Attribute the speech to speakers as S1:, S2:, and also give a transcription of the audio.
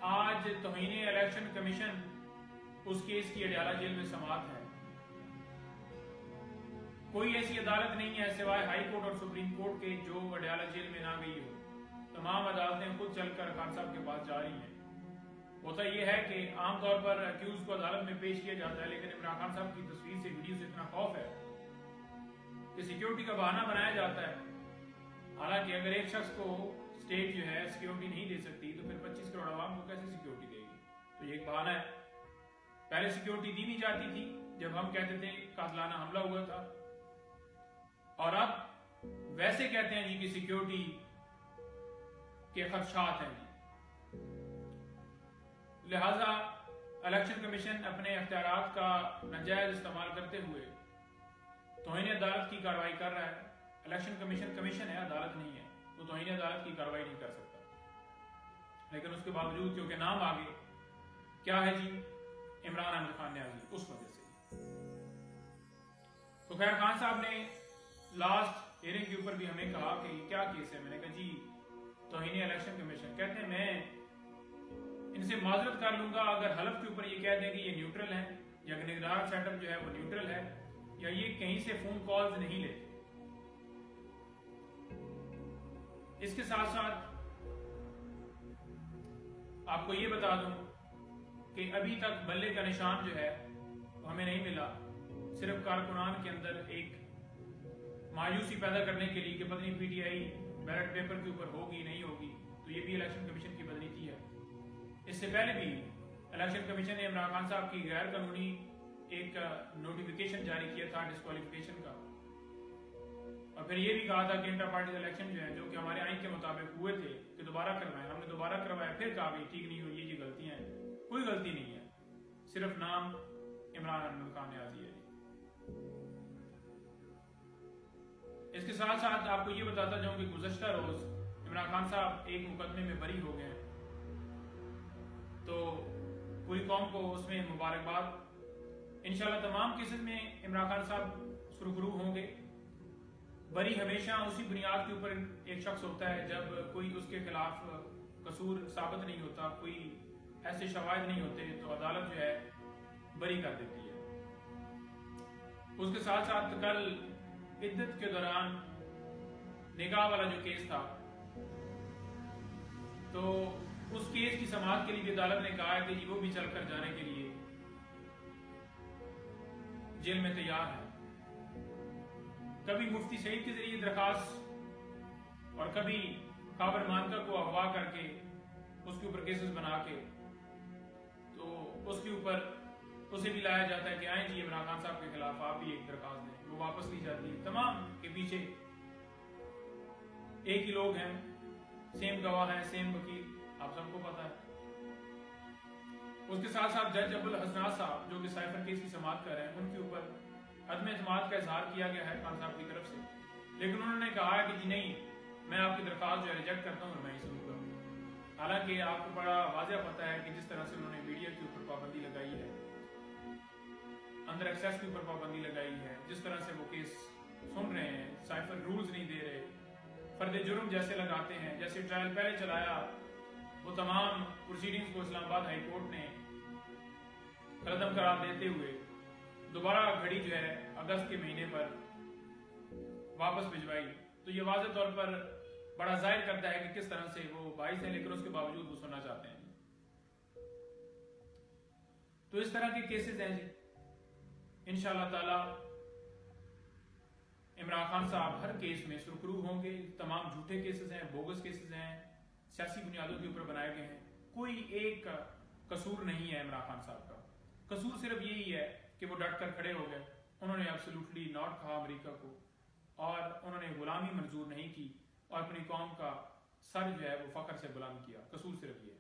S1: आज तौहीन election commission उस case की अडयाला जेल में समात है। कोई ऐसी अदालत नहीं है सिवाय हाई कोर्ट और सुप्रीम कोर्ट के जो अडयाला जेल में ना गई हो। तमाम अदालतें खुद चलकर खान साहब के पास जा रही हैं। होता यह है कि आमतौर पर अक्यूज को अदालत में पेश किया जाता है, लेकिन इमरान खान साहब की तस्वीर से, वीडियो से इतना खौफ है कि सिक्योरिटी का बहाना बनाया जाता है। हालांकि अगर एक शख्स को स्टेट जो है सिक्योरिटी नहीं दे सकती तो फिर 25 करोड़ आवाम को कैसे सिक्योरिटी देगी? तो ये एक बहाना है। पहले सिक्योरिटी दी नहीं जाती थी जब हम कहते थे कातलाना हमला हुआ था, और अब वैसे कहते हैं जी कि सिक्योरिटी के खदशात हैं जी। लिहाजा इलेक्शन कमीशन अपने अख्तियारात का नाजायज इस्तेमाल करते हुए तौहीन अदालत की कार्रवाई कर रहा है। इलेक्शन कमीशन है, अदालत नहीं है, तो तौहीन अदालत की कार्रवाई नहीं कर सकता। लेकिन उसके बावजूद क्योंकि नाम आगे क्या है जी, इमरान अहमद खान न्याजी, उस वजह से। तो खैर खान साहब ने लास्ट हियरिंग के ऊपर भी हमें कहा कि क्या केस है। मैंने कहा जी तौहीन इलेक्शन कमीशन। कहते हैं मैं इनसे माजरत कर लूंगा अगर हलफ के ऊपर ये कह दें कि ये न्यूट्रल है, या निगरान सेटअप जो है वो न्यूट्रल है, या ये कहीं से फोन कॉल्स नहीं लेते। इसके साथ साथ आपको ये बता दूं कि अभी तक बल्ले का निशान जो है वो हमें नहीं मिला। सिर्फ कारकुनान के अंदर एक मायूसी पैदा करने के लिए कि पता नहीं पीटीआई बैलेट पेपर के ऊपर होगी नहीं होगी, तो ये भी इलेक्शन कमीशन की बदनीति है। इससे पहले भी इलेक्शन कमीशन ने इमरान खान साहब की गैर कानूनी एक नोटिफिकेशन जारी किया था डिस्क्वालिफिकेशन का, और फिर ये भी कहा था कि इंटर पार्टी इलेक्शन जो है, जो कि हमारे आइन के मुताबिक हुए थे, कि दोबारा करवाएं। हमने दोबारा करवाया, फिर कहा कि ठीक नहीं हुई, ये गलतियां हैं। कोई गलती नहीं है, सिर्फ नाम इमरान अहमद खान न्याजी है। इसके साथ साथ आपको ये बताता जाऊं कि गुज़श्ता रोज इमरान खान साहब एक मुकदमे में बरी हो गए, तो पूरी कौम को उसमें मुबारकबाद। इंशाल्लाह तमाम केसेस में इमरान खान साहब सुरखरू होंगे। बरी हमेशा उसी बुनियाद के ऊपर एक शख्स होता है जब कोई उसके खिलाफ कसूर साबित नहीं होता, कोई ऐसे शवाहिद नहीं होते, तो अदालत जो है बरी कर देती है। उसके साथ साथ कल इद्दत के दौरान निकाह वाला जो केस था, तो उस केस की समाअत के लिए अदालत ने कहा है कि जी वो भी चलकर जाने के लिए जेल में तैयार है। कभी मुफ्ती सईद के जरिए दरखास्त, और कभी काबर मानका को अगवा करके उसके ऊपर केसेस बना के, तो उसके ऊपर उसे भी लाया जाता है कि आए जी इमरान खान साहब के खिलाफ आप भी एक दरखास्त दें, वो वापस ली जाती है। तमाम के पीछे एक ही लोग हैं, सेम गवाह है, सेम वकील, आप सबको पता है। उसके साथ साथ जज अब्दुल हसनात साहब जो कि साइफर केस की समाअत कर रहे हैं, उनके ऊपर अदम एतमाद का इजहार किया गया है खान साहब की तरफ से, लेकिन उन्होंने कहा है कि जी नहीं, मैं आपकी दरखास्त जो है रिजेक्ट करता हूँ और मैं ही सुनूंगा। हालांकि आपको बड़ा वाज़ेह पता है कि जिस तरह से उन्होंने मीडिया के ऊपर पाबंदी लगाई है, अंदर एक्सेस के ऊपर पाबंदी लगाई है, जिस तरह से वो केस सुन रहे हैं, साइफर रूल्स नहीं दे रहे, फर्द जुर्म जैसे लगाते हैं, जैसे ट्रायल पहले चलाया वो तमाम प्रोसीडिंग्स को इस्लामाबाद हाई कोर्ट ने कलदम करार देते हुए दोबारा घड़ी जो है अगस्त के महीने पर वापस भिजवाई। तो ये वाज़ेह तौर पर बड़ा जाहिर करता है कि किस तरह से वो बाइस है, लेकिन उसके बावजूद वो सुनना चाहते हैं। तो इस तरह के केसेस हैं जी। इंशाअल्लाह ताला इमरान खान साहब हर केस में सुरखरू होंगे। तमाम झूठे केसेस हैं, बोगस केसेस हैं, सियासी बुनियादों के ऊपर बनाए गए हैं। कोई एक कसूर नहीं है इमरान खान साहब का। कसूर सिर्फ यही है कि वो डट कर खड़े हो गए। उन्होंने एब्सोल्युटली नॉट कहा अमेरिका को, और उन्होंने गुलामी मंजूर नहीं की, और अपनी कौम का सर जो है वो फख्र से बुलंद किया। कसूर सिर्फ ये है।